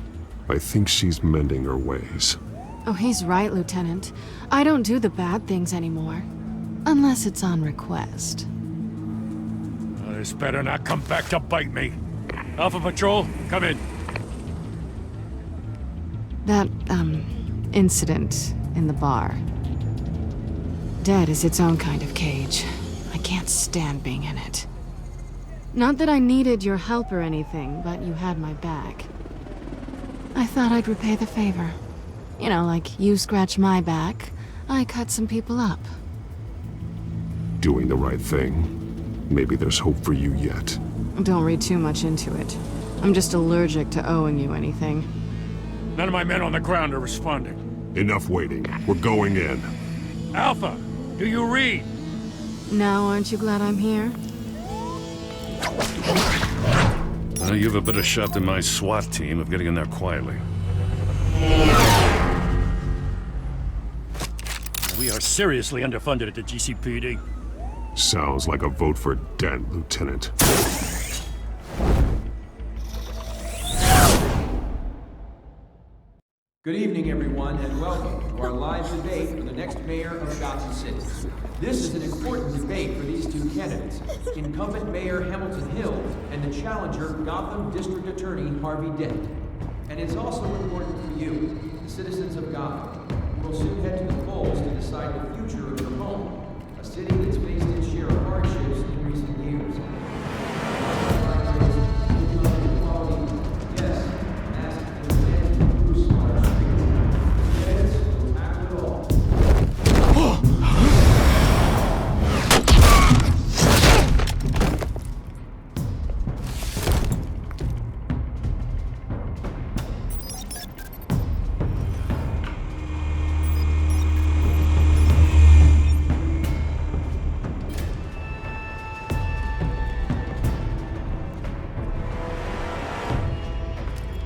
I think she's mending her ways. Oh, he's right, Lieutenant. I don't do the bad things anymore. Unless it's on request. This better not come back to bite me. Alpha Patrol, come in. That, incident in the bar. Dead is its own kind of cage. I can't stand being in it. Not that I needed your help or anything, but you had my back. I thought I'd repay the favor. You know, like you scratch my back, I cut some people up. Doing the right thing. Maybe there's hope for you yet. Don't read too much into it. I'm just allergic to owing you anything. None of my men on the ground are responding. Enough waiting. We're going in. Alpha, do you read? Now, aren't you glad I'm here? You have a better shot than my SWAT team of getting in there quietly. We are seriously underfunded at the GCPD. Sounds like a vote for Dent, Lieutenant. Good evening, everyone, and welcome to our live debate for the next mayor of Gotham City. This is an important debate for these two candidates, incumbent Mayor Hamilton Hill and the challenger Gotham District Attorney Harvey Dent. And it's also important for you, the citizens of Gotham, who will soon head to the polls to decide the future of your home, a city that's faced its share of hardships in recent years.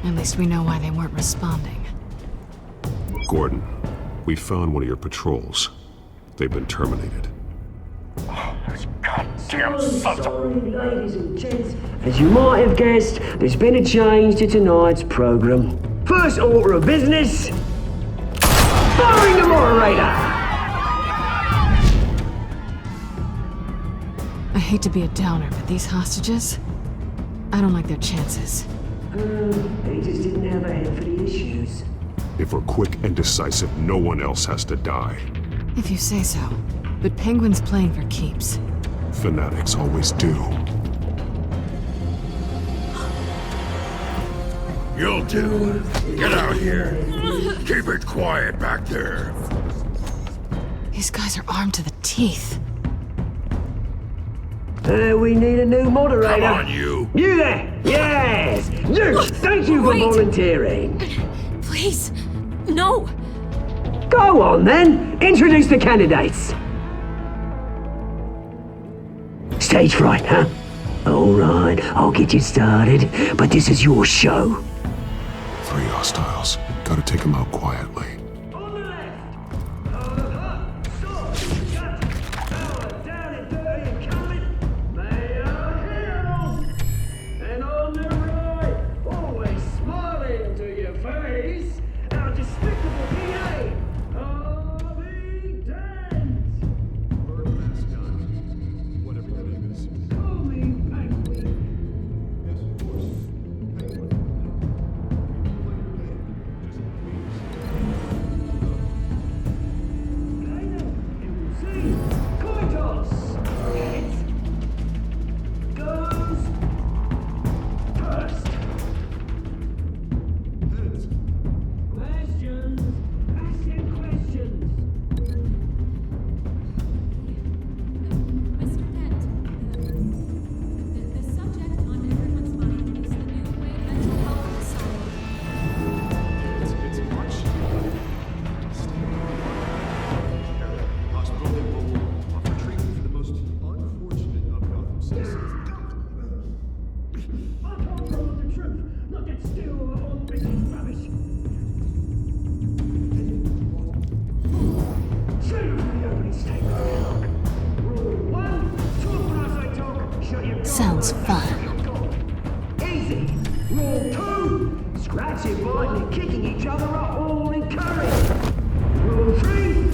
At least we know why they weren't responding. Gordon, we found one of your patrols. They've been terminated. Goddamn sons of... Sorry, ladies and gents. As you might have guessed, there's been a change to tonight's program. First order of business, firing the moderator! I hate to be a downer, but these hostages, I don't like their chances. They just didn't have a head for the issues. If we're quick and decisive, no one else has to die. If you say so. But Penguin's playing for keeps. Fanatics always do. You'll do. Get out here. Keep it quiet back there. These guys are armed to the teeth. We need a new moderator. Come on, you. You there! Yes! You! Thank you for volunteering. Please, no. Go on then. Introduce the candidates. Stage fright, huh? All right, I'll get you started, but this is your show. 3 hostiles. Gotta take them out quietly. sounds fun. Easy. Rule 2. Scratching, biting, and kicking each other are all encouraged. Rule 3.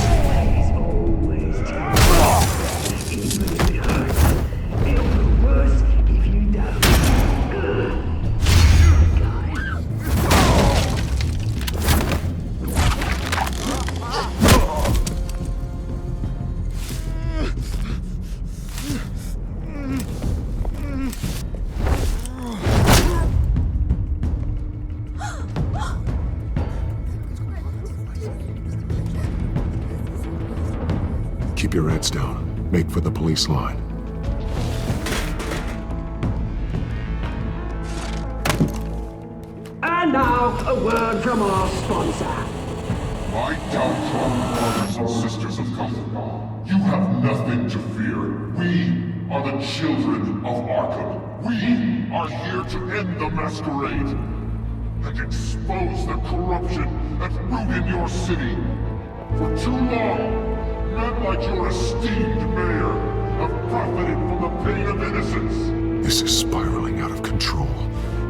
Always, always terrible. Even if it hurts, it'll be worse if you don't. Keep your heads down. Make for the police line. And now, a word from our sponsor. My downtrodden brothers and sisters of Gotham, you have nothing to fear. We are the children of Arkham. We are here to end the masquerade and expose the corruption that rooted your city. For too long, men like your esteemed mayor have profited from the pain of innocence. This is spiraling out of control.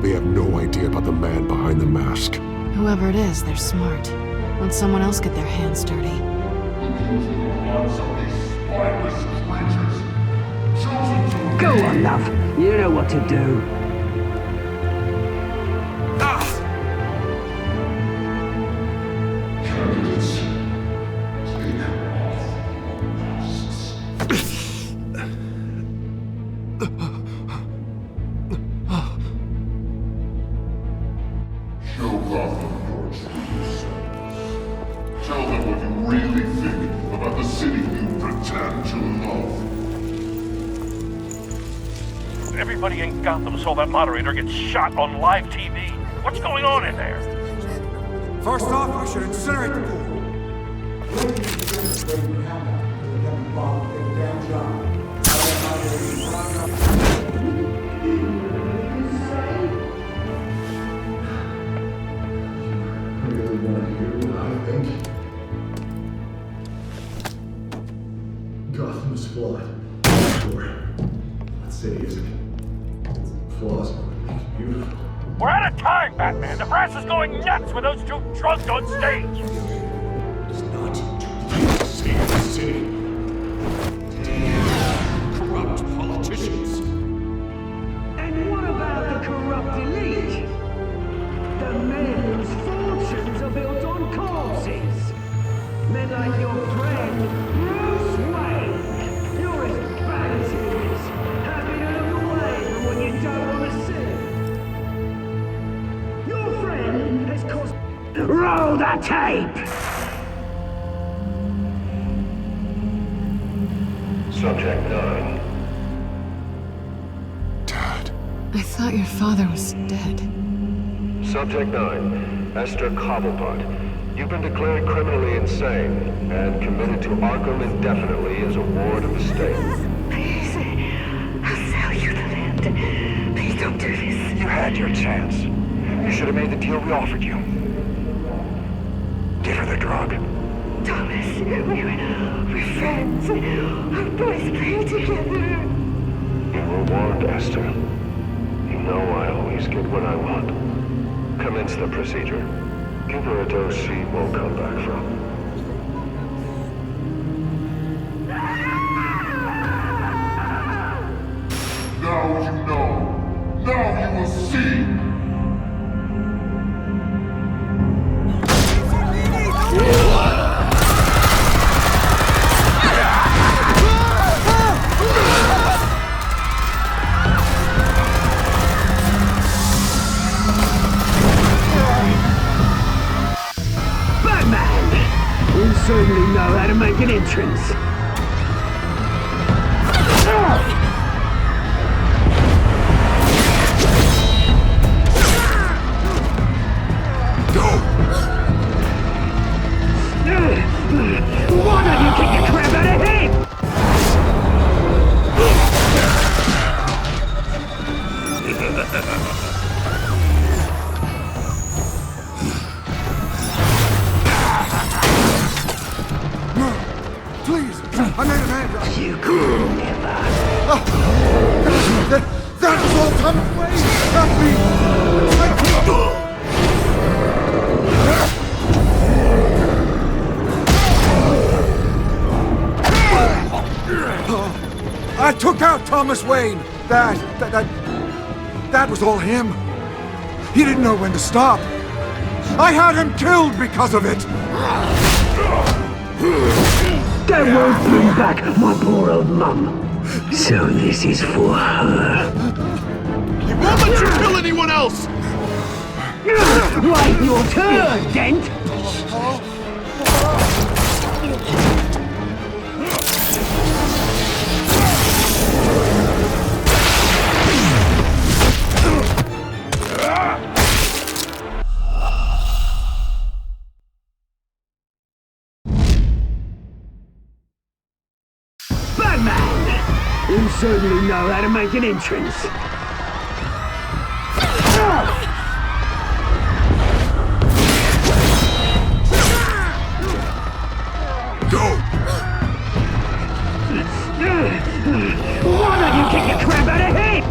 They have no idea about the man behind the mask. Whoever it is, they're smart. Let someone else get their hands dirty. Go on, love. You know what to do. Candidates, take off masks. Show Gotham your true selves. Tell them what you really think about the city you pretend to love. Everybody in Gotham saw that moderator get shot on live TV. What's going on in there? First off, we should incinerate the pool. Gotham is flawed. Sure. That city isn't. Flaws are beautiful. We're out of time, Batman. The press is going nuts with those two drunks on stage. It's not to save the city. Corrupt politicians. And what about the corrupt elite? The men whose fortunes are built on corpses. Men like your friend, Bruce Wayne. You're as bad as he is. Happy to look away from when you don't want to see. Your friend has caused... Roll the tape! Subject 9. I thought your father was dead. Subject 9, Esther Cobblepot. You've been declared criminally insane and committed to Arkham indefinitely as a ward of the state. Please, I'll sell you the land. Please don't do this. You had your chance. You should have made the deal we offered you. Give her the drug. Thomas, we're friends. Our boys play together. You were warned, Esther. You know I always get what I want. Commence the procedure. Give her a dose she won't come back from. Now you know. Now you will see. You certainly know how to make an entrance. Why don't you kick the crap out of him? Please, I made an hand. You could never. That was all Thomas Wayne! Help me! I took out Thomas Wayne! That was all him. He didn't know when to stop. I had him killed because of it! That won't bring back my poor old mum. So this is for her. He won't let you kill anyone else! Right, your turn, Dent! Batman! You certainly know how to make an entrance. Go! Why don't you kick your crap out of here?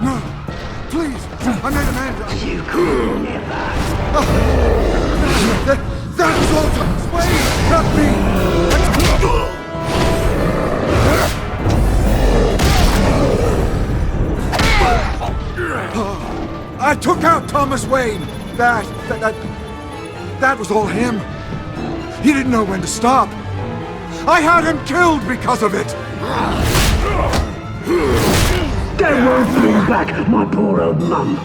No! Please! I made a man! You could never! That was all Thomas Wayne! Help me! I took out Thomas Wayne! That was all him. He didn't know when to stop. I had him killed because of it! That won't bring back my poor old mum.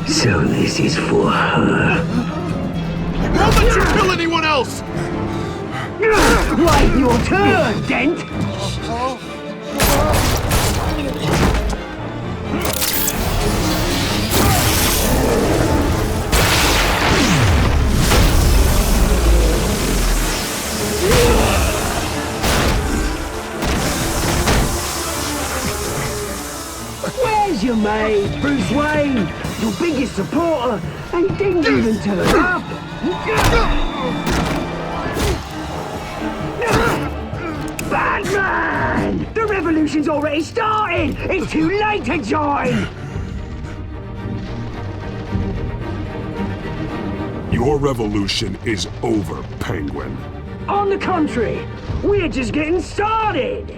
So this is for her. He won't let you kill anyone else! Right, your turn, Dent! Where's your mate, Bruce Wayne? Your biggest supporter, and he didn't even turn up! Batman! The revolution's already started! It's too late to join! Your revolution is over, Penguin. On the contrary, we're just getting started!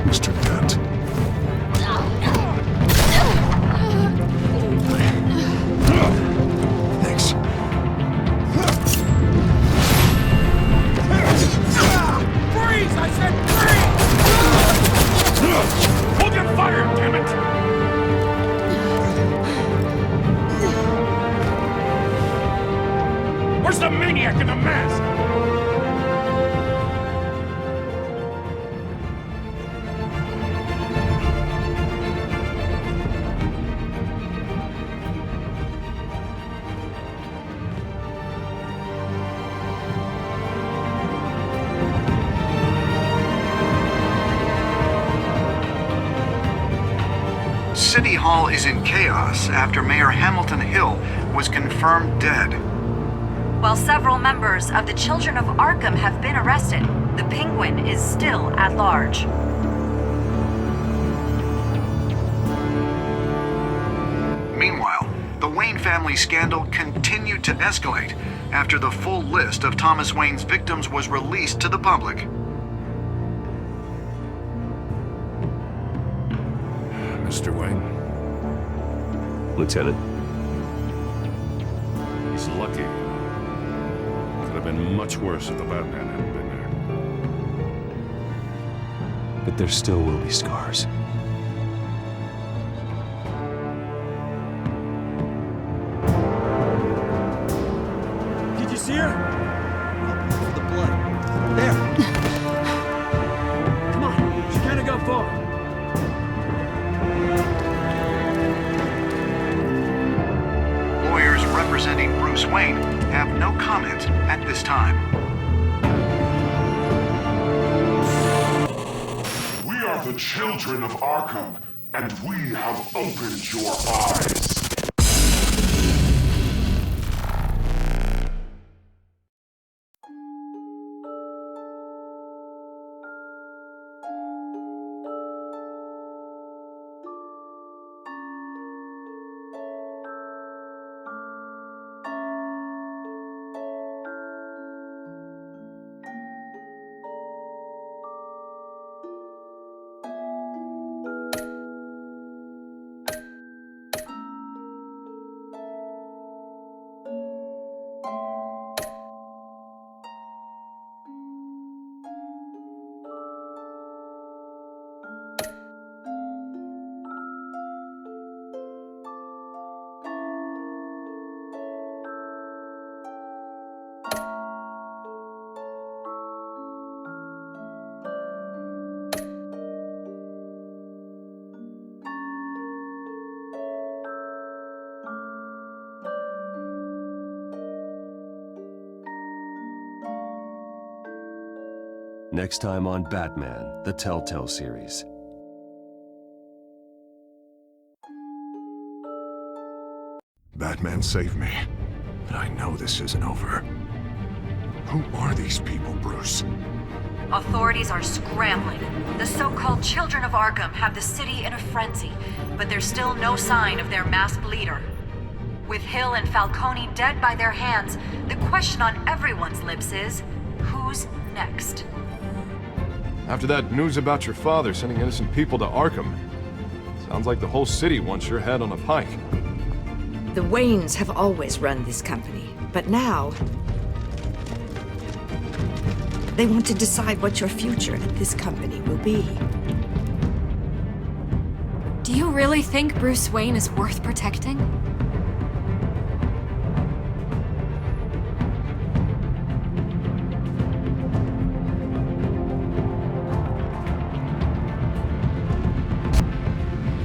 Mr. Dent. Thanks. Freeze! I said freeze! Hold your fire, damn it! Where's the maniac in the mask? City Hall is in chaos after Mayor Hamilton Hill was confirmed dead. While several members of the Children of Arkham have been arrested, the Penguin is still at large. Meanwhile, the Wayne family scandal continued to escalate after the full list of Thomas Wayne's victims was released to the public. Mr. Wayne. Lieutenant. He's lucky. Could have been much worse if the Batman hadn't been there. But there still will be scars. here? For the blood. There. Come on, she can't go far. Lawyers representing Bruce Wayne have no comment at this time. We are the children of Arkham, and we have opened your eyes. Next time on Batman, the Telltale series. Batman saved me, but I know this isn't over. Who are these people, Bruce? Authorities are scrambling. The so-called Children of Arkham have the city in a frenzy, but there's still no sign of their masked leader. With Hill and Falcone dead by their hands, the question on everyone's lips is, who's next? After that news about your father sending innocent people to Arkham, sounds like the whole city wants your head on a pike. The Waynes have always run this company, but now they want to decide what your future at this company will be. Do you really think Bruce Wayne is worth protecting?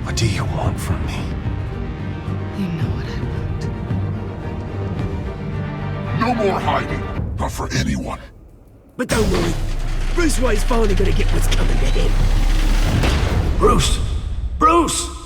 What do you want from me? You know what I want. No more hiding, not for anyone. But don't worry, Bruce Wayne's finally gonna get what's coming to him. Bruce! Bruce!